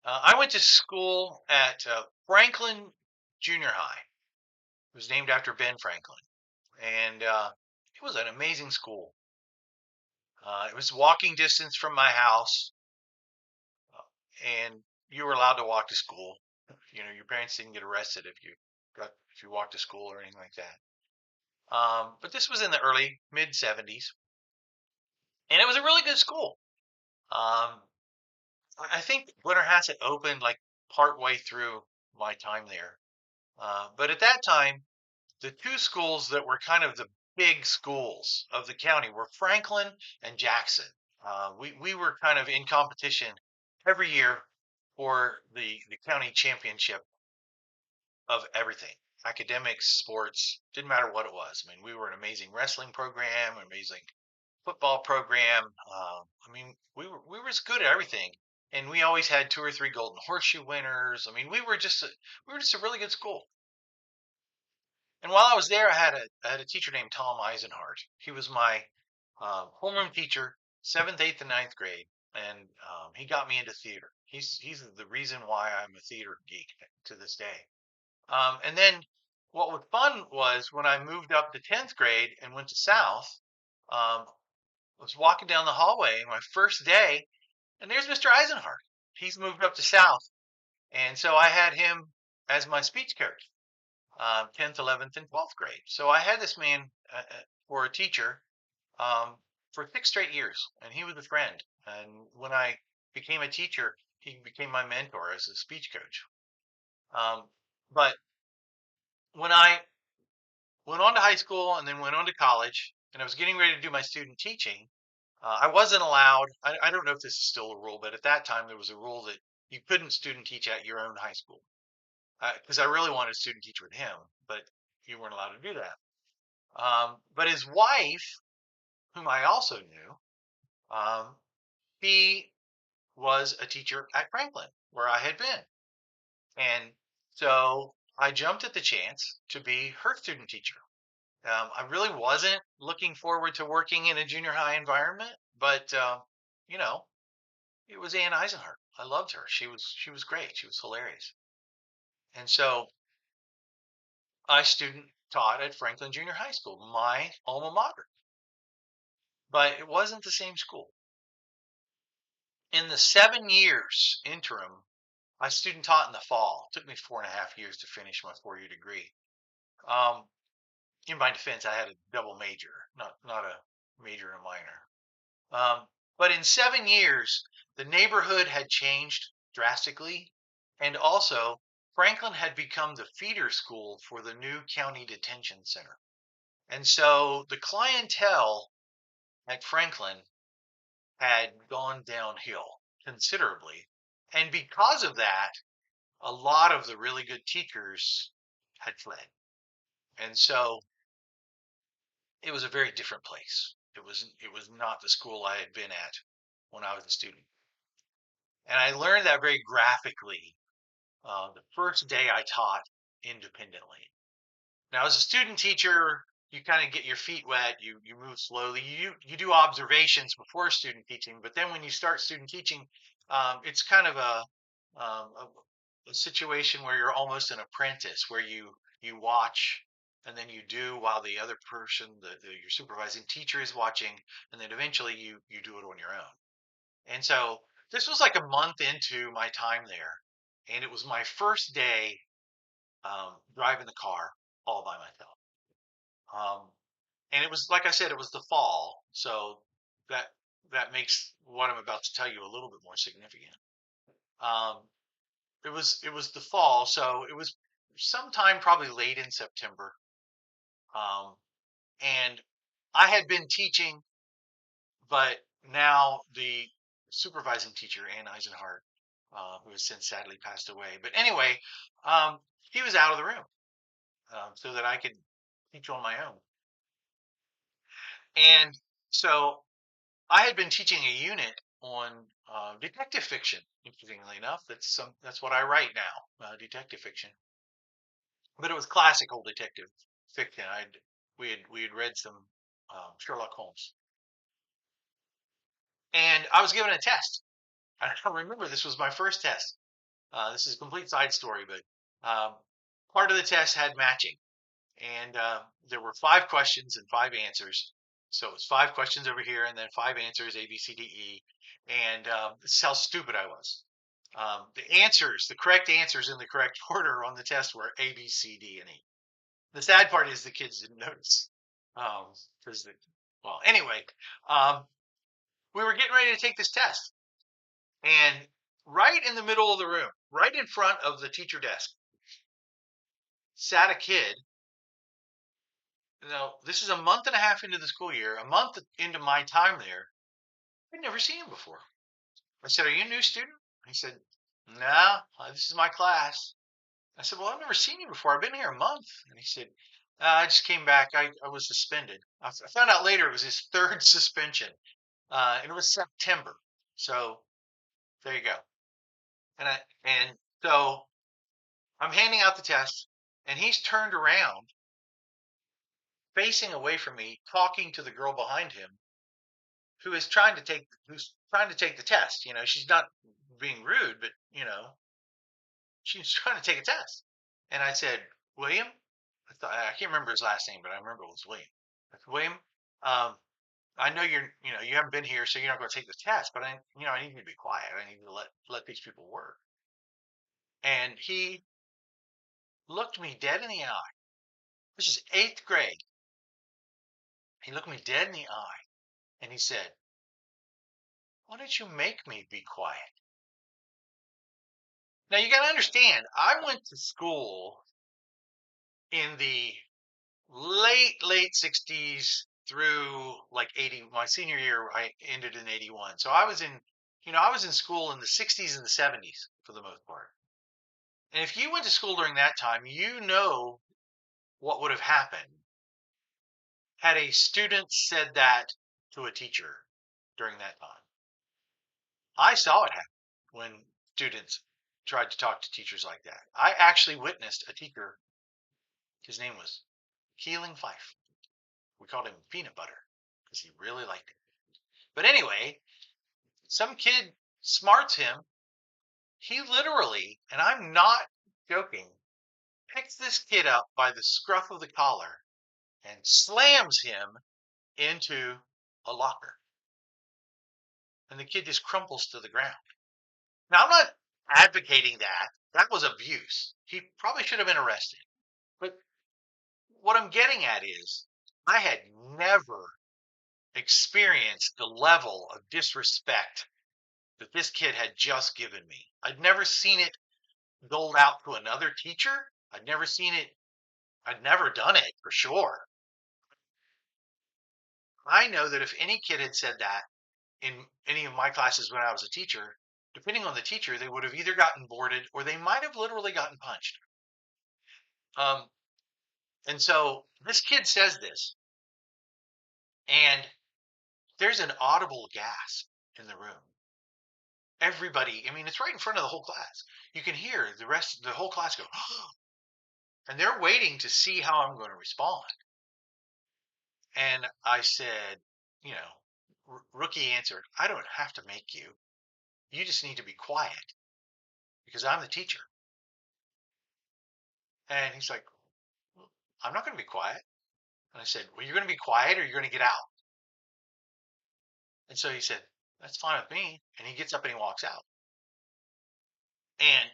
I went to school at Franklin Junior High. It was named after Ben Franklin, and it was an amazing school. It was walking distance from my house, and you were allowed to walk to school. You know, your parents didn't get arrested if you walked to school or anything like that. But this was in the early mid '70s, and it was a really good school. Um, I think Blennerhassett opened like part way through my time there. But at that time, the two schools that were kind of the big schools of the county were Franklin and Jackson. We were kind of in competition every year for the county championship of everything, academics, sports, didn't matter what it was. I mean, we were an amazing wrestling program, amazing football program. I mean, we were as good at everything, and we always had two or three Golden Horseshoe winners. I mean, we were just a really good school. And while I was there, I had a teacher named Tom Eisenhart. He was my homeroom teacher, seventh, eighth, and ninth grade, and he got me into theater. He's the reason why I'm a theater geek to this day. And then what was fun was when I moved up to 10th grade and went to South. I was walking down the hallway my first day, and there's Mr. Eisenhart. He's moved up to South, and so I had him as my speech coach. 10th, 11th, and 12th grade. So I had this man for a teacher um, for 6 straight years, and he was a friend. And when I became a teacher, he became my mentor as a speech coach. Um, but when I went on to high school and then went on to college, and I was getting ready to do my student teaching, I wasn't allowed. I don't know if this is still a rule, but at that time there was a rule that you couldn't student teach at your own high school because I really wanted to student teach with him, but you weren't allowed to do that. But his wife, whom I also knew, um, she was a teacher at Franklin, where I had been. And so I jumped at the chance to be her student teacher. I really wasn't looking forward to working in a junior high environment, but you know, it was Ann Eisenhart. I loved her. She was great. She was hilarious. And so I student taught at Franklin Junior High School, my alma mater, but it wasn't the same school. In the 7 years interim, I student taught in the fall. It took me 4.5 years to finish my 4 year degree. Um, in my defense, I had a double major, not a major and a minor. But in 7 years, the neighborhood had changed drastically, and also Franklin had become the feeder school for the new county detention center. And so the clientele at Franklin had gone downhill considerably. And because of that, a lot of the really good teachers had fled. And so it was a very different place. It was not the school I had been at when I was a student. And I learned that very graphically the first day I taught independently. Now, as a student teacher, you kind of get your feet wet. You move slowly. You do observations before student teaching, but then when you start student teaching, it's kind of a situation where you're almost an apprentice, where you watch and then you do while the other person, your supervising teacher is watching, and then eventually you do it on your own. And so this was like a month into my time there, and it was my first day driving the car all by myself. Um, and it was like I said, it was the fall, so that that makes what I'm about to tell you a little bit more significant. Um, it was the fall, so it was sometime probably late in September, um, and I had been teaching, but now the supervising teacher, Ann Eisenhart, who has since sadly passed away. But anyway, um, he was out of the room so that I could teach on my own. And so I had been teaching a unit on detective fiction. Interestingly enough, that's what I write now, detective fiction. But it was classical detective fiction. We had read some Sherlock Holmes, and I was given a test. I remember this was my first test, This is a complete side story, but part of the test had matching, and there were 5 questions and 5 answers. So it was 5 questions over here, and then 5 answers, A, B, C, D, E. And this is how stupid I was. The correct answers in the correct order on the test were A, B, C, D, and E. The sad part is the kids didn't notice. Because, well, anyway, um, we were getting ready to take this test. And right in the middle of the room, right in front of the teacher desk, sat a kid. Now, this is a month and a half into the school year, a month into my time there. I'd never seen him before. I said, "Are you a new student?" He said, "No, this is my class." I said, "Well, I've never seen you before. I've been here a month." And he said, "I just came back. I was suspended." I found out later it was his third suspension, and it was September. So there you go. And so I'm handing out the test, and he's turned around, facing away from me, talking to the girl behind him, who's trying to take the test. She's not being rude, but she's trying to take a test. And I said, "William," I can't remember his last name, but I remember it was William. I said, "William, um, I know you haven't been here, so you're not going to take the test, but I need you to be quiet. I need you to let these people work." And he looked me dead in the eye. This is 8th grade. He looked me dead in the eye, and he said, "Why don't you make me be quiet?" Now you got to understand, I went to school in the late 60s through like 80. My senior year, I ended in 81. So I was in school in the 60s and the 70s for the most part. And if you went to school during that time, you know what would have happened had a student said that to a teacher during that time. I saw it happen when students tried to talk to teachers like that. I actually witnessed a teacher. His name was Keeling Fife. We called him Peanut Butter because he really liked it. But anyway, some kid smarts him. He literally, and I'm not joking, picks this kid up by the scruff of the collar and slams him into a locker. And the kid just crumples to the ground. Now, I'm not advocating that. That was abuse. He probably should have been arrested. But what I'm getting at is I had never experienced the level of disrespect that this kid had just given me. I'd never seen it doled out to another teacher. I'd never seen it. I'd never done it for sure. I know that if any kid had said that in any of my classes when I was a teacher, depending on the teacher, they would have either gotten boarded or they might have literally gotten punched. Um, and so this kid says this, and there's an audible gasp in the room. Everybody, I mean, it's right in front of the whole class. You can hear the whole class go, and they're waiting to see how I'm going to respond. And I said, rookie answered, "I don't have to make you. You just need to be quiet because I'm the teacher." And he's like, "Well, I'm not going to be quiet." And I said, "Well, you're going to be quiet or you're going to get out." And so he said, "That's fine with me." And he gets up and he walks out. And,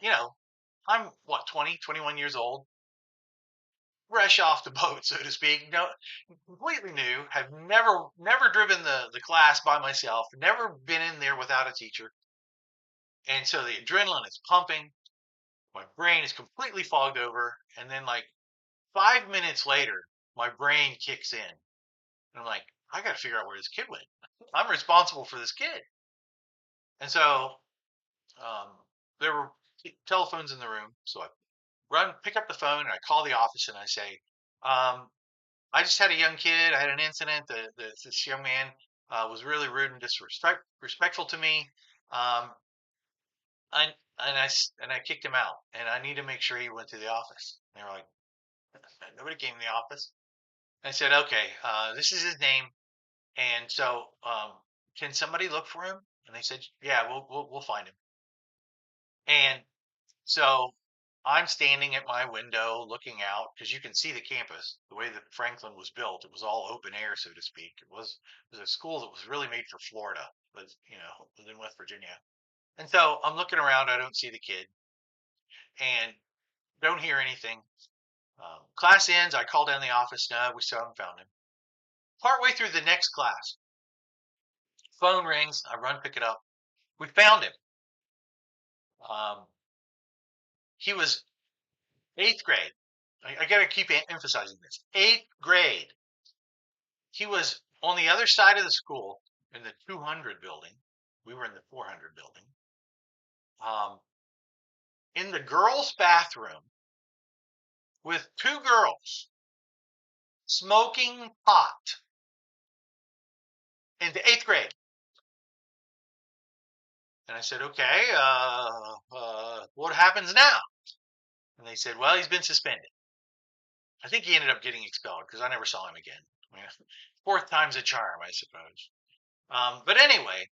I'm what, 20, 21 years old, fresh off the boat, so to speak. No, completely new. Have never driven the class by myself. Never been in there without a teacher. And so the adrenaline is pumping. My brain is completely fogged over. And then, like 5 minutes later, my brain kicks in. And I'm like, I got to figure out where this kid went. I'm responsible for this kid. And so um, there were telephones in the room. So I pick up the phone, and I call the office and I say, I just had a young kid. I had an incident. This young man was really rude and disrespectful to me. Um, I, and I kicked him out, and I need to make sure he went to the office. And they were like, "Nobody came to the office." I said, "Okay, this is his name, and so can somebody look for him?" And they said, "Yeah, we'll find him." And So I'm standing at my window looking out because you can see the campus. The way that Franklin was built, it was all open air, so to speak. It was a school that was really made for Florida, but it was in West Virginia. And so I'm looking around. I don't see the kid and don't hear anything. Class ends. I call down the office. No, we still haven't found him. Partway through the next class, phone rings. I run, pick it up. We found him. Um, he was eighth grade. I got to keep emphasizing this. Eighth grade. He was on the other side of the school in the 200 building. We were in the 400 building. Um, in the girls' bathroom with two girls smoking pot in the eighth grade. And I said, okay, what happens now? And they said, well, he's been suspended. I think he ended up getting expelled because I never saw him again. I mean, fourth time's a charm, I suppose. But anyway,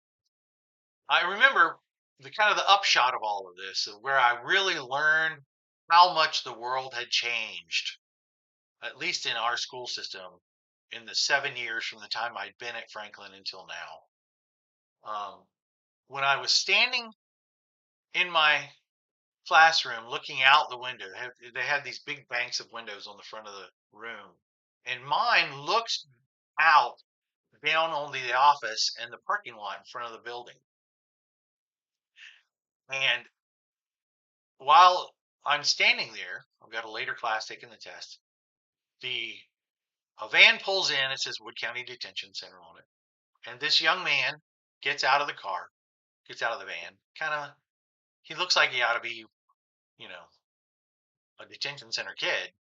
I remember the kind of the upshot of all of this, where I really learned how much the world had changed, at least in our school system, in the 7 years from the time I'd been at Franklin until now. When I was standing in my classroom looking out the window, they had these big banks of windows on the front of the room, and mine looks out down on the office and the parking lot in front of the building. And while I'm standing there, I've got a later class taking the test. A van pulls in. It says Wood County Detention Center on it, and this young man gets out of the car, gets out of the van. He looks like he ought to be, you know, a detention center kid.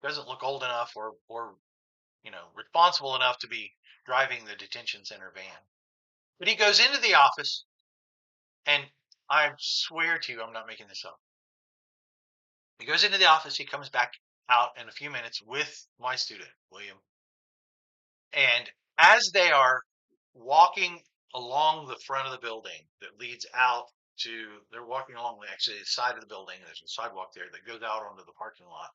Doesn't look old enough or responsible enough to be driving the detention center van. But he goes into the office, and I swear to you, I'm not making this up. He goes into the office. He comes back out in a few minutes with my student, William. And as they are walking along the front of the building that leads out they're walking along actually the side of the building. There's a sidewalk there that goes out onto the parking lot.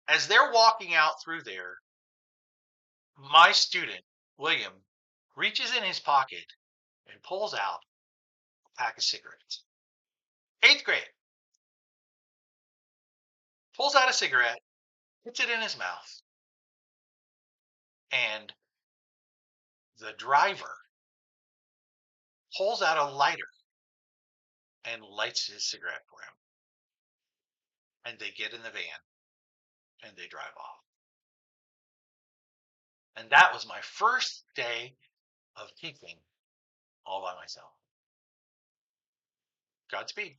As they're walking out through there, my student, William, reaches in his pocket and pulls out a pack of cigarettes. Eighth grade. Pulls out a cigarette, puts it in his mouth, and the driver pulls out a lighter and lights his cigarette for him. And they get in the van and they drive off. And that was my first day of teaching all by myself. Godspeed.